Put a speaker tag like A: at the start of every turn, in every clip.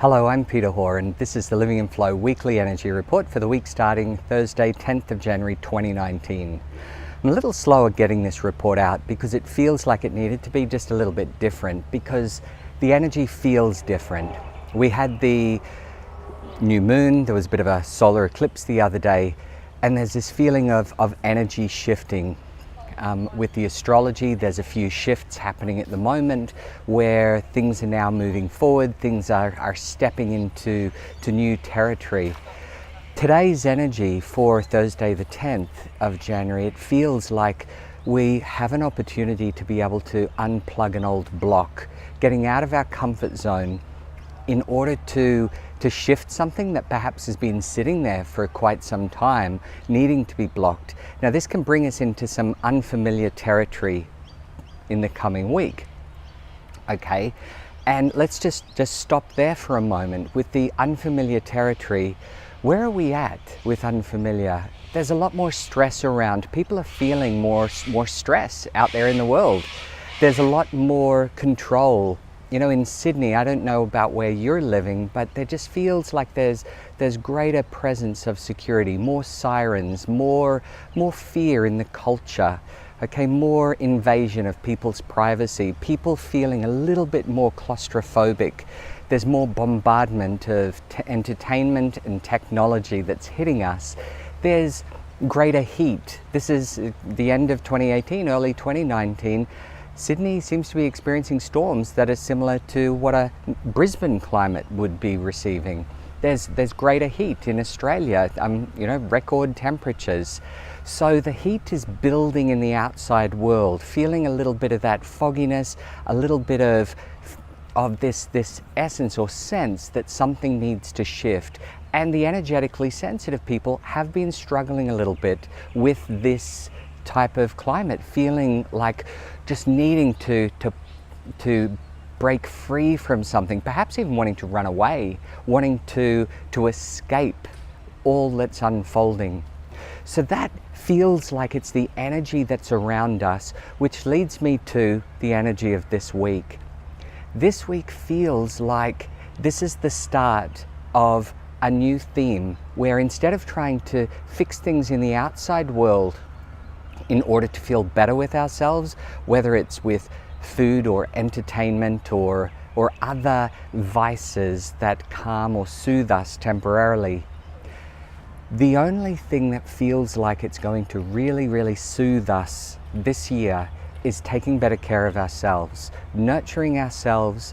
A: Hello, I'm Peter Hoare, and this is the Living in Flow Weekly Energy Report for the week starting Thursday, 10th of January 2019. I'm a little slower getting this report out because it feels like it needed to be just a little bit different, because the energy feels different. We had the new moon, there was a bit of a solar eclipse the other day, and there's this feeling of energy shifting. With the astrology, there's a few shifts happening at the moment where things are now moving forward, things are stepping into new territory. Today's energy for Thursday the 10th of January, it feels like we have an opportunity to be able to unplug an old block, getting out of our comfort zone in order to shift something that perhaps has been sitting there for quite some time, needing to be blocked. Now this can bring us into some unfamiliar territory in the coming week. Okay, and let's just stop there for a moment. With the unfamiliar territory, where are we at with unfamiliar? There's a lot more stress around. People are feeling more stress out there in the world. There's a lot more control. You know, in Sydney, I don't know about where you're living, but there just feels like there's greater presence of security, more sirens, more fear in the culture, okay, more invasion of people's privacy, people feeling a little bit more claustrophobic. There's more bombardment of entertainment and technology that's hitting us. There's greater heat. This is the end of 2018, early 2019. Sydney seems to be experiencing storms that are similar to what a Brisbane climate would be receiving. There's greater heat in Australia, you know, record temperatures. So the heat is building in the outside world, feeling a little bit of that fogginess, a little bit of this essence or sense that something needs to shift. And the energetically sensitive people have been struggling a little bit with this type of climate, feeling like just needing to break free from something, perhaps even wanting to run away, wanting to escape all that's unfolding. So that feels like it's the energy that's around us, which leads me to the energy of this week. This week feels like this is the start of a new theme, where instead of trying to fix things in the outside world in order to feel better with ourselves, whether it's with food or entertainment or other vices that calm or soothe us temporarily, the only thing that feels like it's going to really soothe us this year is taking better care of ourselves, nurturing ourselves,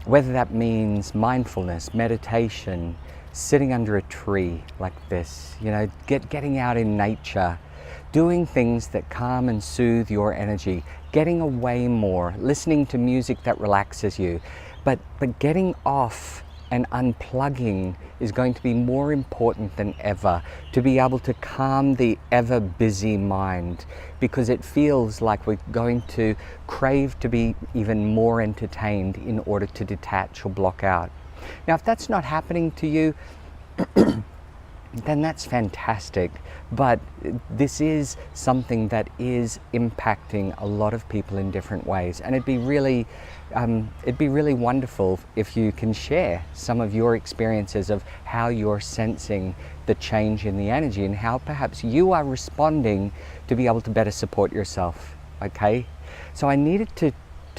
A: whether that means mindfulness, meditation, sitting under a tree like this, you know, getting out in nature, doing things that calm and soothe your energy, getting away more, listening to music that relaxes you. But getting off and unplugging is going to be more important than ever, to be able to calm the ever busy mind, because it feels like we're going to crave to be even more entertained in order to detach or block out. Now, if that's not happening to you, then that's fantastic. But this is something that is impacting a lot of people in different ways, and it'd be really wonderful if you can share some of your experiences of how you're sensing the change in the energy and how perhaps you are responding to be able to better support yourself. Okay, so I needed to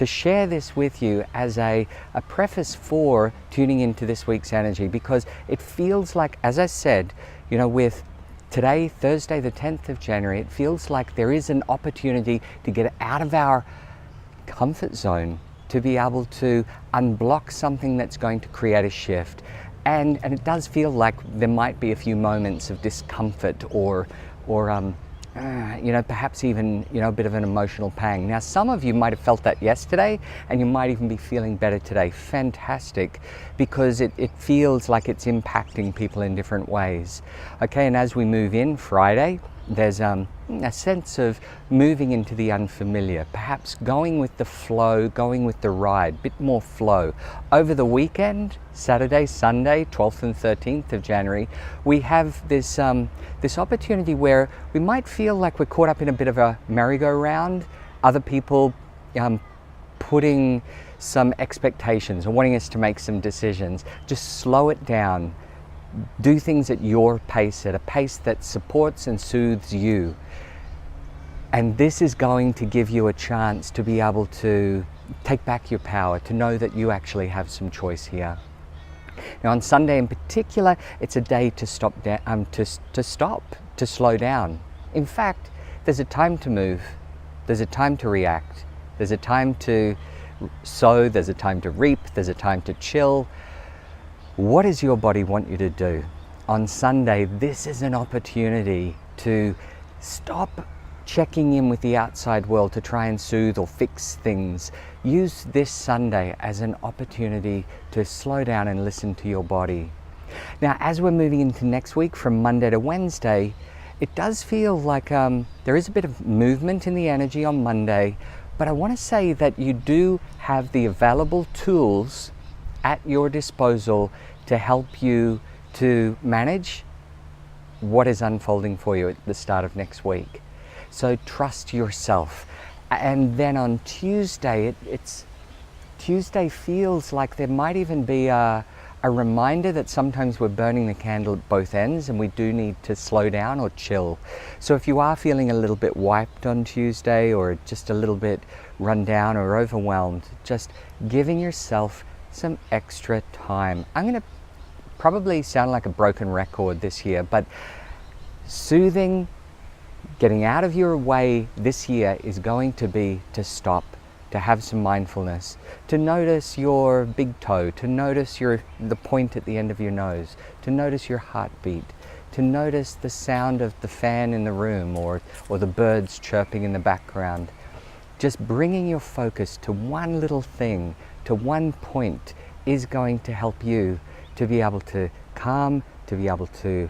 A: share this with you as a preface for tuning into this week's energy, because it feels like, as I said, you know, with today, Thursday the 10th of January, it feels like there is an opportunity to get out of our comfort zone, to be able to unblock something that's going to create a shift. And it does feel like there might be a few moments of discomfort or you know, perhaps even, you know, a bit of an emotional pang. Now, some of you might have felt that yesterday, and you might even be feeling better today. Fantastic, because it feels like it's impacting people in different ways. Okay, and as we move in Friday, there's a sense of moving into the unfamiliar, perhaps going with the flow, going with the ride, bit more flow. Over the weekend, Saturday, Sunday, 12th and 13th of January, we have this opportunity where we might feel like we're caught up in a bit of a merry-go-round. Other people putting some expectations or wanting us to make some decisions. Just slow it down. Do things at your pace, at a pace that supports and soothes you. And this is going to give you a chance to be able to take back your power, to know that you actually have some choice here. Now on Sunday in particular, it's a day to stop, to slow down. In fact, there's a time to move, there's a time to react, there's a time to sow, there's a time to reap, there's a time to chill. What does your body want you to do? On Sunday, this is an opportunity to stop checking in with the outside world to try and soothe or fix things. Use this Sunday as an opportunity to slow down and listen to your body. Now, as we're moving into next week from Monday to Wednesday, it does feel like there is a bit of movement in the energy on Monday, but I want to say that you do have the available tools at your disposal to help you to manage what is unfolding for you at the start of next week. So trust yourself. And then on Tuesday, Tuesday feels like there might even be a reminder that sometimes we're burning the candle at both ends and we do need to slow down or chill. So if you are feeling a little bit wiped on Tuesday or just a little bit run down or overwhelmed, just giving yourself some extra time. I'm going to probably sound like a broken record this year, but soothing, getting out of your way this year is going to be to stop, to have some mindfulness, to notice your big toe, to notice the point at the end of your nose, to notice your heartbeat, to notice the sound of the fan in the room or the birds chirping in the background. Just bringing your focus to one little thing, to one point, is going to help you to be able to calm, to be able to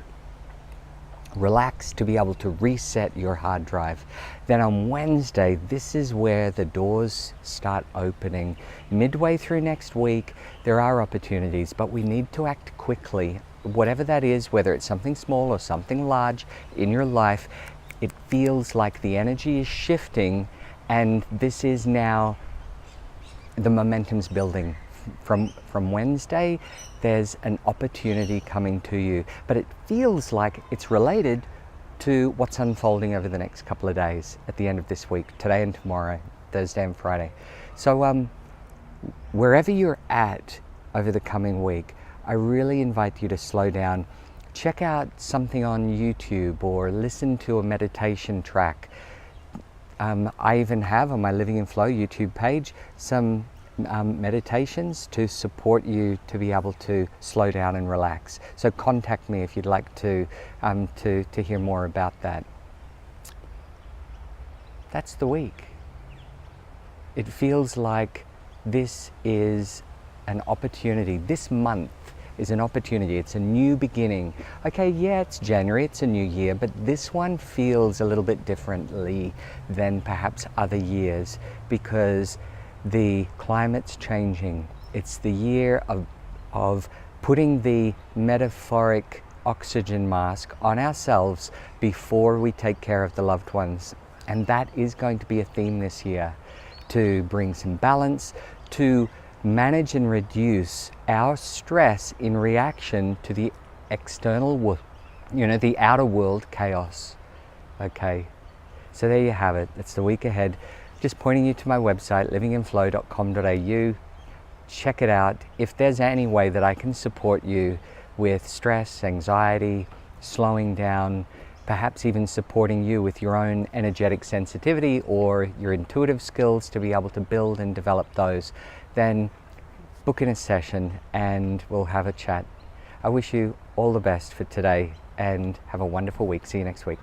A: relax, to be able to reset your hard drive. Then on Wednesday, this is where the doors start opening. Midway through next week, there are opportunities, but we need to act quickly. Whatever that is, whether it's something small or something large in your life, it feels like the energy is shifting, and this is now, the momentum's building. From Wednesday, there's an opportunity coming to you, but it feels like it's related to what's unfolding over the next couple of days at the end of this week, today and tomorrow, Thursday and Friday. So wherever you're at over the coming week, I really invite you to slow down. Check out something on YouTube or listen to a meditation track. I even have on my Living in Flow YouTube page some meditations to support you to be able to slow down and relax. So contact me if you'd like to hear more about that. That's the week. It feels like this is an opportunity. This month is an opportunity. It's a new beginning. Okay, yeah, it's January, it's a new year, but this one feels a little bit differently than perhaps other years because the climate's changing. It's the year of putting the metaphoric oxygen mask on ourselves before we take care of the loved ones. And that is going to be a theme this year, to bring some balance, to manage and reduce our stress in reaction to the external world, the outer world chaos. Okay, so there you have it. It's the week ahead. Just pointing you to my website, livinginflow.com.au. Check it out. If there's any way that I can support you with stress, anxiety, slowing down, perhaps even supporting you with your own energetic sensitivity or your intuitive skills to be able to build and develop those, then book in a session and we'll have a chat. I wish you all the best for today and have a wonderful week. See you next week.